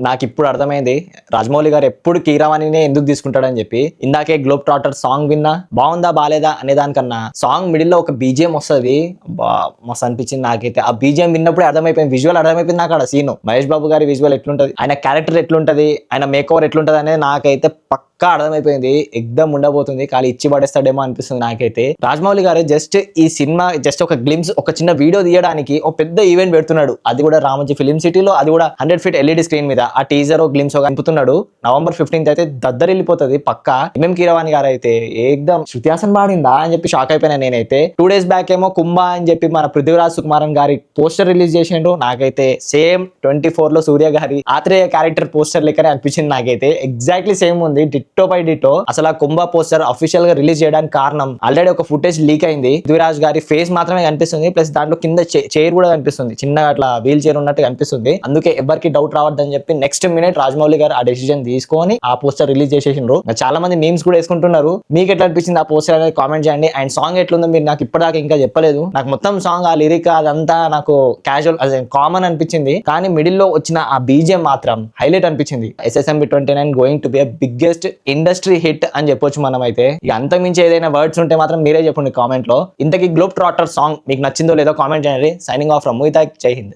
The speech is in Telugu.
నాకు ఇప్పుడు అర్థమైంది రాజమౌళి గారు ఎప్పుడు కీరవాణినే ఎందుకు తీసుకుంటాడని చెప్పి. ఇందాకే గ్లోబ్ ట్రాటర్ సాంగ్ విన్నా, బాగుందా బాలేదా అనే దానికన్నా సాంగ్ మిడిల్ లో ఒక బీజిఎం వస్తుంది, మస్తు అనిపించింది నాకైతే. ఆ బీజిఎం విన్నప్పుడే అర్థమైపోయింది, విజువల్ అర్థమైపోయింది నాకు. అక్కడ సీన్ మహేష్ బాబు గారి విజువల్ ఎట్లుంటది, ఆయన క్యారెక్టర్ ఎట్లుంటది, ఆయన మేక్ ఓవర్ ఎట్లుంటది అనేది నాకైతే పక్కా అర్థమైపోయింది. ఎగ్దమ్ ఉండబోతుంది, ఖాళీ ఇచ్చి పడేస్తాడేమో అనిపిస్తుంది నాకైతే. రాజమౌళి గారు జస్ట్ ఈ సినిమా జస్ట్ ఒక గ్లిమ్స్, ఒక చిన్న వీడియో తీయడానికి ఒక పెద్ద ఈవెంట్ పెడుతున్నాడు, అది కూడా రామోజీ ఫిలిం సిటీలో, అది కూడా 100 feet ఎల్ఈడి స్క్రీన్ మీద. ఆ టీజర్ గ్లిమ్స్ కనిపుతున్నాడు. November 15th అయితే దద్దరిల్లిపోతుంది పక్కా. ఎంఎం కీరవాణి గారు అయితే ఏకదమ్ శృతి హాసన్ పాడిందా అని చెప్పి షాక్ అయిపోయినా నేనైతే. 2 days బ్యాక్ ఏమో కుంభ అని చెప్పి మన పృథ్వీరాజ్ సుకుమారన్ గారి పోస్టర్ రిలీజ్ చేసిండ్రు. నాకైతే సేమ్ 24 లో సూర్య గారి ఆత్రేయ క్యారెక్టర్ పోస్టర్ లెక్కనే అనిపించింది నాకైతే. ఎగ్జాక్ట్లీ సేమ్ ఉంది, డిట్టో బై డిట్టో. అసలు ఆ కుంభ పోస్టర్ అఫీషియల్ గా రిలీజ్ చేయడానికి కారణం, ఆల్రెడీ ఒక ఫుటేజ్ లీక్ అయింది, పృథ్వీరాజ్ గారి ఫేస్ మాత్రమే కనిపిస్తుంది, ప్లస్ దాంట్లో కింద చైర్ కూడా కనిపిస్తుంది, చిన్నగా అట్లా వీల్ చైర్ ఉన్నట్టు కనిపిస్తుంది. అందుకే ఎవరికి డౌట్ రావద్దని చెప్పి నెక్స్ట్ మినిట్ రాజమౌళి గారు ఆ డెసిజన్ తీసుకొని ఆ పోస్టర్ రిలీజ్ చేసేసిండ్రు. చాలా మంది మీమ్స్ కూడా వేసుకుంటున్నారు. మీకు ఎట్లా అనిపించింది ఆ పోస్టర్ అనేది కామెంట్ చేయండి. అండ్ సాంగ్ ఎట్లుందో మీరు నాకు ఇప్పటిదాకా ఇంకా చెప్పలేదు. నాకు మొత్తం సాంగ్ ఆ లిరిక్ అదంతా నాకు క్యాజువల్ కామన్ అనిపించింది, కానీ మిడిల్ లో వచ్చిన ఆ బీజిఎం మాత్రం హైలైట్ అనిపించింది. SSMB 29 going to be biggest industry hit అని చెప్పొచ్చు మనం అయితే. ఇక అంతకుమించి ఏదైనా వర్డ్స్ ఉంటే మాత్రం మీరే చెప్పండి కామెంట్ లో. ఇంతకీ గ్లోబ్ ట్రాటర్ సాంగ్ మీకు నచ్చిందో లేదో కామెంట్ చేయండి. Signing off from Mohit. జై హింద్.